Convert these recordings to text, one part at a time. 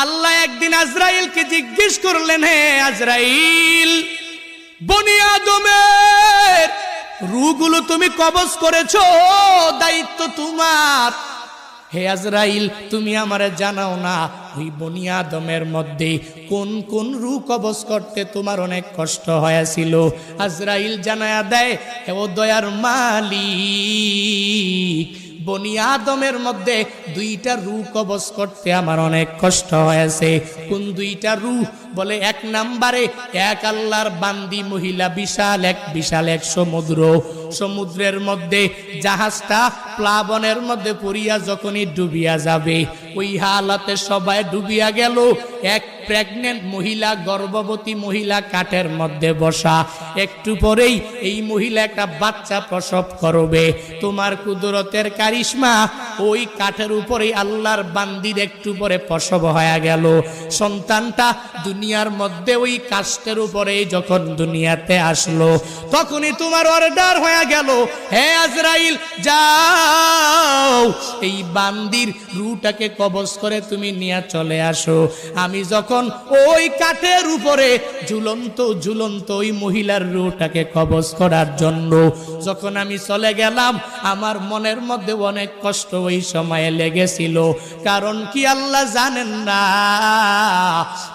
আল্লাহ একদিন আজরাইলকে জিজ্ঞেস করলেন, হে আজরাইল, বনি আদমের রূহগুলো তুমি কবজ করেছো, দায়িত্ব তোমার। হে আজরাইল, তুমি আমারে জানাও না ওই বনি আদমের মধ্যে কোন কোন রূহ কবজ করতে তোমার অনেক কষ্ট হয়েছিল? আজরাইল জানায়া দেয়, হে ও দয়ার মালিক, বনি আদমের মধ্যে দুইটা রূহ কবজ করতে আমার অনেক কষ্ট হয়েছে। কোন দুইটা রূহ? বলে এক নম্বরে এক আল্লাহর বান্দি মহিলা, বিশাল এক সমুদ্রের মধ্যে জাহাজটা প্লাবনের মধ্যে পড়িয়া যখনই ডুবিয়া যাবে, ওই হালাতে সবাই ডুবিয়া গেল। এক প্রেগনেন্ট মহিলা, গর্ভবতী মহিলা কাঠের মধ্যে বসা, একটু পরেই এই মহিলা একটা বাচ্চা প্রসব করবে। তোমার কুদরতের কারিশমা, ওই কাঠের উপরেই আল্লাহর বান্দির একটু পরে প্রসব হয়ে গেল। সন্তানটা দুনিয়ার মধ্যে ওই কাষ্ঠের উপরে যখন দুনিয়াতে আসলো, তখনই তোমার অর্ডার হয়ে গেল, হে আজরাইল যাও এই বান্দির রূহটাকে কবজ করে তুমি নিয়ে চলে আসো। আমি যখন ওই কাঠের উপরে ঝুলন্ত ওই মহিলার রূহটাকে কবজ করার জন্য যখন আমি চলে গেলাম, আমার মনের মধ্যে অনেক কষ্ট ওই সময়ে লেগেছিল। কারণ কি আল্লাহ জানেন না?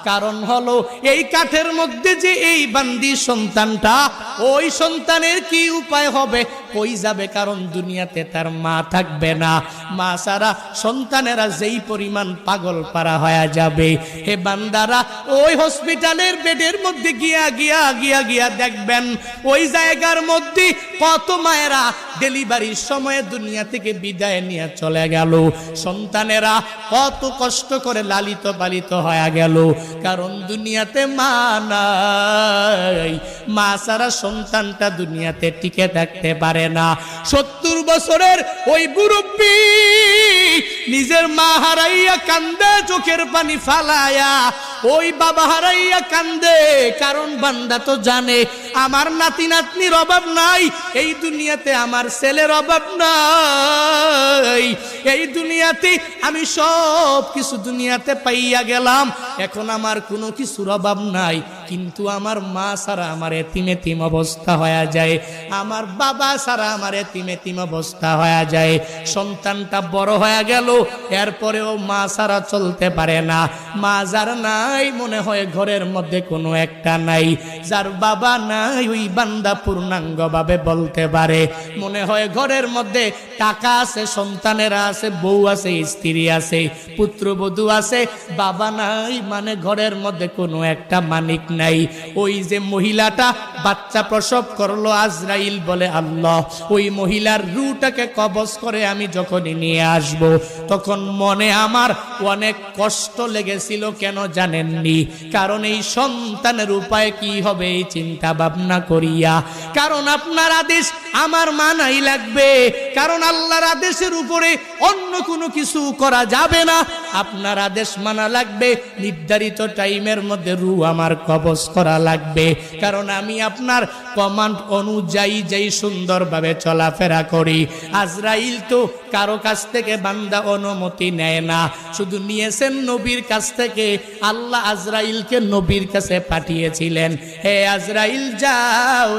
কারণ হলো এই কাঠের মধ্যে যে এই বান্দি সন্তানটা, ওই সন্তানের কি উপায় হবে, কই যাবে? কারণ দুনিয়াতে তার মা থাকবে না। মা ছাড়া সন্তানেরা যেই পরিমাণ পাগল পারা হয়ে যাবে, হে বান্দারা ওই হসপিটালের বেডের মধ্যে গিয়া দেখবেন, ওই জায়গার মধ্যে কত মায়েরা ডেলিভারির সময়ে দুনিয়া থেকে বিদায় নিয়ে চলে গেল। সন্তানেরা কত কষ্ট করে লালিত পালিত হয়ে গেল, কারণ দুনিয়াতে মা নাই। মা ছাড়া সন্তানটা দুনিয়াতে টিকে থাকতে পারে না। 70 বছরের ওই মুরব্বী নিজের মা হারাইয়া কান্দে, চোখের পানি ফালায়া, ওই বাবা হারাইয়া কান্দে। কারণ বান্দা তো জানে আমার নাতি নাতনির অভাব নাই, এই দুনিয়াতে আমার ছেলের অভাব নাই, এই দুনিয়াতে আমি সব কিছু দুনিয়াতে পাইয়া গেলাম, এখন আমার কোনো কিছুর অভাব নাই। কিন্তু আমার মা ছাড়া আমার এতিম অবস্থা হয়ে যায়, আমার বাবা ছাড়া আমার এতিম অবস্থা হয়ে যায়। সন্তানটা বড় হয়ে গেল, এরপরেও মা ছাড়া চলতে পারে না। মা যার নাই, মনে হয় ঘরের মধ্যে কোনো একটা নাই। যার বাবা নাই, ওই বান্দা পূর্ণাঙ্গ ভাবে বলতে পারে মনে হয় ঘরের মধ্যে টাকা আছে, সন্তানেরা আছে, বউ আছে, স্ত্রী আছে, পুত্রবধূ আছে, বাবা নাই, মানে ঘরের মধ্যে কোনো একটা মানিক নাই। ওই যে মহিলাটা বাচ্চা প্রসব করলো, আজরাইল বলে, আল্লাহ ওই মহিলার রূহটাকে কবজ করে আমি যখনই নিয়ে আসব, তখন মনে আমার অনেক কষ্ট লেগেছিল। কেন জানেননি? কারণ এই সন্তানের উপায় কি হবে এই চিন্তা ভাবনা করিয়া। কারণ আপনার আদেশ আমার মানাই লাগবে, কারণ আল্লাহর আদেশের উপরে অন্য কোনো কিছু করা যাবে না। আপনার আদেশ মানা লাগবে, নির্ধারিত টাইমের মধ্যে রূহ আমার কবজ করা লাগবে। কারণ আমি আপনার কমান্ড অনুযায়ী যেই সুন্দরভাবে চলাফেরা করি। আজরাইল তো কারো কাছ থেকে বান্দা অনুমতি নেয় না, শুধু নিয়েছেন নবীর কাছ থেকে। আল্লাহ আজরাইলকে নবীর কাছে পাঠিয়েছিলেন, হে আজরাইল যাও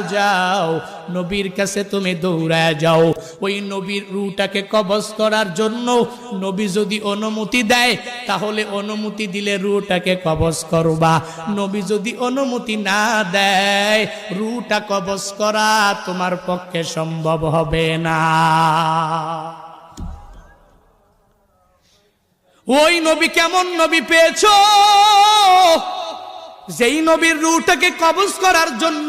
নবীর কাছে তুমি দৌড়ায় যাও, ওই নবীর রূহটাকে কবজ করার জন্য। নবী যদি অনুমতি দেয় তাহলে অনুমতি দিলে রূহটাকে কবজ করবা, নবী যদি অনুমতি না দেয় রূহটা কবজ করা তোমার পক্ষে সম্ভব হবে না। ওই নবী কেমন নবী পেয়েছো? যেই নবীর রূহটাকে কবজ করার জন্য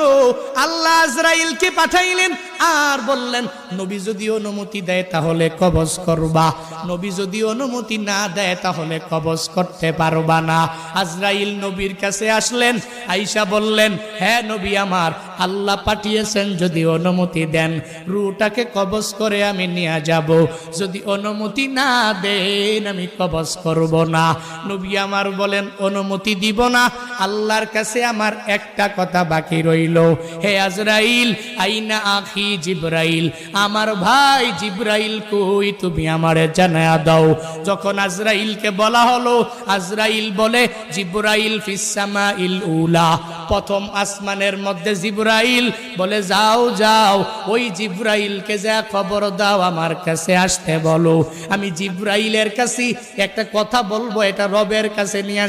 আল্লাহ আজরাইলকে পাঠাইলেন আর বললেন, নবী যদি অনুমতি দেয় তাহলে কবজ করবা, নবী যদি অনুমতি না দেয় তাহলে কবজ করতে পারবা না। আজরাইল নবীর কাছে আসলেন, আয়েশা বললেন, হ্যাঁ নবী আমার, আল্লাহ পাঠিয়েছেন, যদি অনুমতি দেন রূহটাকে কবজ করে আমি নিয়ে যাব, যদি অনুমতি না দেন আমি কবজ করব না। নবী আমার বলেন, অনুমতি দিব না, আল্লাহর কাছে আমার একটা কথা বাকি রইল, হে আজরাইল, আইনা আখি জিবরাইল, আমার ভাই জিবরাইল কই, তুমি আমারে জানায়া দাও। যখন আজরাইলকে বলা হলো, আজরাইল বলে জিবরাইল ফিস সামাইল উলা, প্রথম আসমানের মধ্যে জিবরাইল বলে যাও যাও, ওই জিবরাইলকে যা খবর দাও আমার কাছে আসতে বলো। আমি জিবরাইলের কাছে একটা কথা বলবো, এটা রবের কাছে নিয়ে